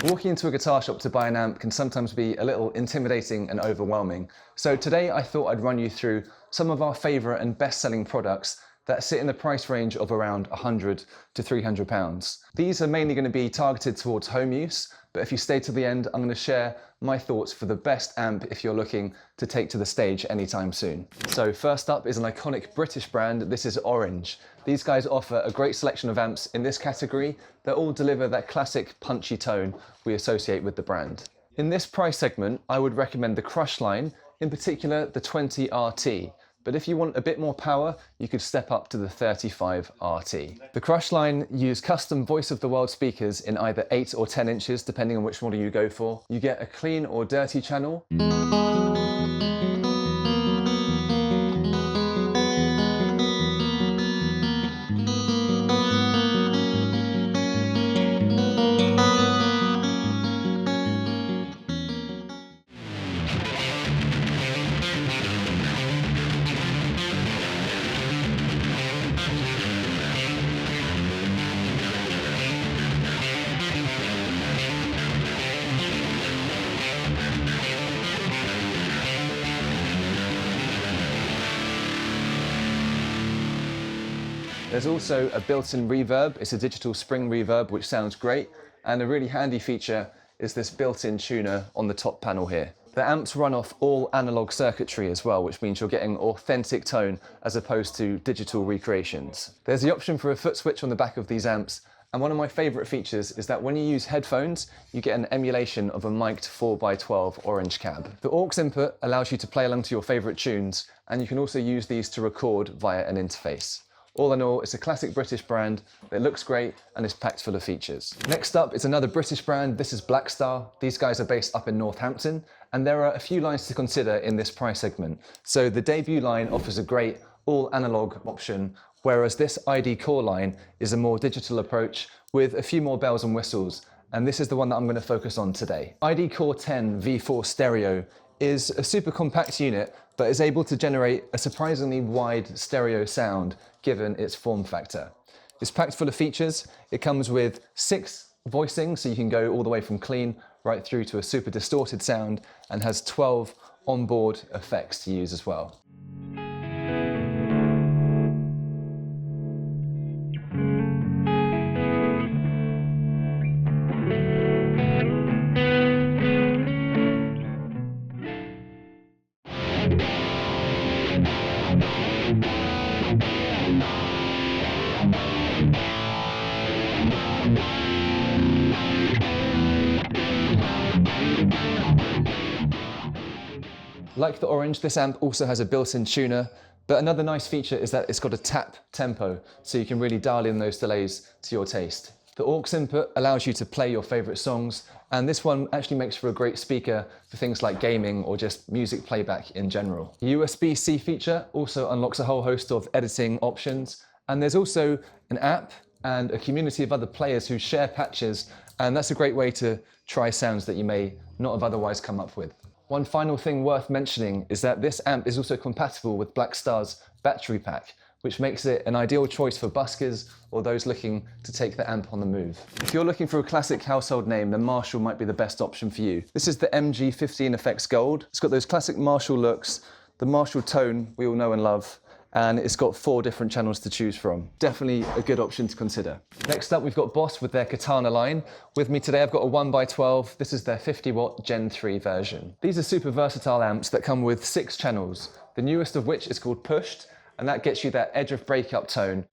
Walking into a guitar shop to buy an amp can sometimes be a little intimidating and overwhelming. So today I thought I'd run you through some of our favourite and best-selling products that sit in the price range of around £100 to £300. These are mainly going to be targeted towards home use, but if you stay to the end, I'm going to share my thoughts for the best amp if you're looking to take to the stage anytime soon. So first up is an iconic British brand. This is Orange. These guys offer a great selection of amps in this category that all deliver that classic punchy tone we associate with the brand. In this price segment, I would recommend the Crush line, in particular the 20 RT. But if you want a bit more power, you could step up to the 35 RT. The Crush line use custom Voice of the World speakers in either 8 or 10 inches, depending on which model you go for. You get a clean or dirty channel. There's also a built-in reverb. It's a digital spring reverb, which sounds great. And a really handy feature is this built-in tuner on the top panel here. The amps run off all analog circuitry as well, which means you're getting authentic tone as opposed to digital recreations. There's the option for a foot switch on the back of these amps. And one of my favorite features is that when you use headphones, you get an emulation of a mic'd 4x12 Orange cab. The aux input allows you to play along to your favorite tunes, and you can also use these to record via an interface. All in all, it's a classic British brand that looks great and is packed full of features. Next up is another British brand. This is Blackstar. These guys are based up in Northampton, and there are a few lines to consider in this price segment. So the debut line offers a great all analog option, whereas this ID Core line is a more digital approach with a few more bells and whistles, and this is the one that I'm going to focus on today. ID Core 10 V4 Stereo is a super compact unit, but is able to generate a surprisingly wide stereo sound given its form factor. It's packed full of features. It comes with 6 voicings, so you can go all the way from clean right through to a super distorted sound, and has 12 onboard effects to use as well. Like the Orange, this amp also has a built-in tuner, but another nice feature is that it's got a tap tempo, so you can really dial in those delays to your taste. The aux input allows you to play your favorite songs, and this one actually makes for a great speaker for things like gaming or just music playback in general. The USB-C feature also unlocks a whole host of editing options, and there's also an app and a community of other players who share patches, and that's a great way to try sounds that you may not have otherwise come up with. One final thing worth mentioning is that this amp is also compatible with Blackstar's battery pack, which makes it an ideal choice for buskers or those looking to take the amp on the move. If you're looking for a classic household name, then Marshall might be the best option for you. This is the MG15 Effects Gold. It's got those classic Marshall looks, the Marshall tone we all know and love, and it's got 4 different channels to choose from. Definitely a good option to consider. Next up, we've got Boss with their Katana line. With me today, I've got a 1x12. This is their 50-watt Gen 3 version. These are super versatile amps that come with 6 channels, the newest of which is called Pushed, and that gets you that edge of breakup tone.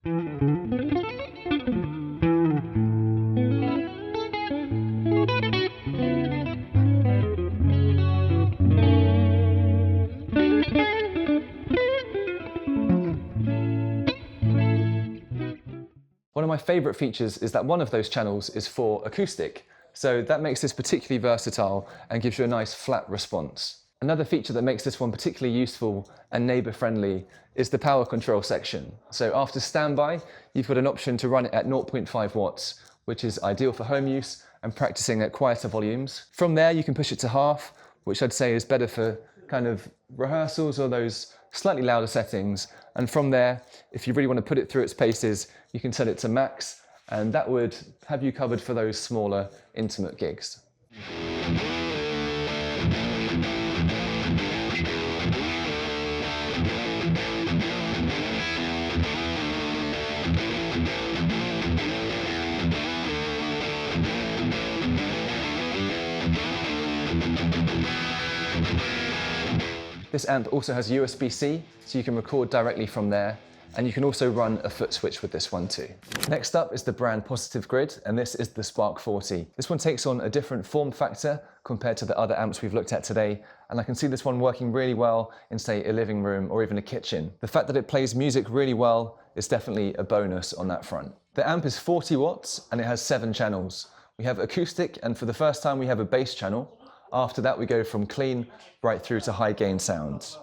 One of my favorite features is that one of those channels is for acoustic, so that makes this particularly versatile and gives you a nice flat response. Another feature that makes this one particularly useful and neighbor-friendly is the power control section. So after standby, you've got an option to run it at 0.5 watts, which is ideal for home use and practicing at quieter volumes. From there, you can push it to half, which I'd say is better for kind of rehearsals or those slightly louder settings. And from there, if you really want to put it through its paces, you can set it to max, and that would have you covered for those smaller, intimate gigs. This amp also has USB-C, so you can record directly from there, and you can also run a foot switch with this one too. Next up is the brand Positive Grid, and this is the Spark 40. This one takes on a different form factor compared to the other amps we've looked at today, and I can see this one working really well in, say, a living room or even a kitchen. The fact that it plays music really well is definitely a bonus on that front. The amp is 40 watts and it has 7 channels. We have acoustic, and for the first time we have a bass channel. After that we go from clean right through to high gain sounds.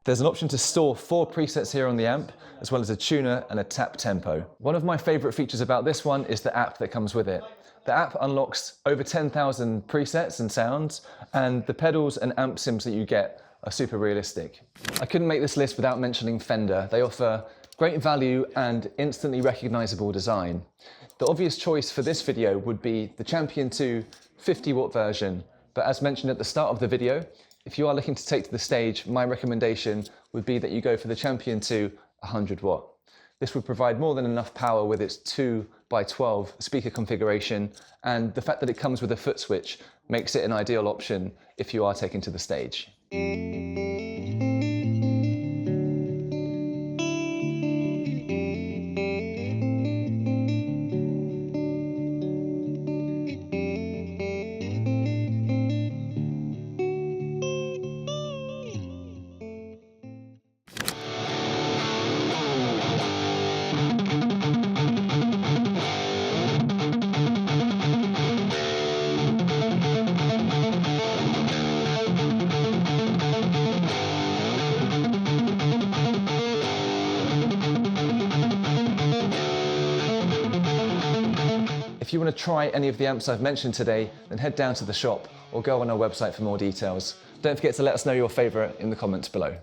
There's an option to store 4 presets here on the amp, as well as a tuner and a tap tempo. One of my favorite features about this one is the app that comes with it. The app unlocks over 10,000 presets and sounds, and the pedals and amp sims that you get are super realistic. I couldn't make this list without mentioning Fender. They offer great value and instantly recognizable design. The obvious choice for this video would be the Champion 2 50-watt version, but as mentioned at the start of the video, if you are looking to take to the stage, my recommendation would be that you go for the Champion 2 100-watt. This would provide more than enough power with its 2x12 speaker configuration, and the fact that it comes with a foot switch makes it an ideal option if you are taking to the stage. If you want to try any of the amps I've mentioned today, then head down to the shop or go on our website for more details. Don't forget to let us know your favourite in the comments below.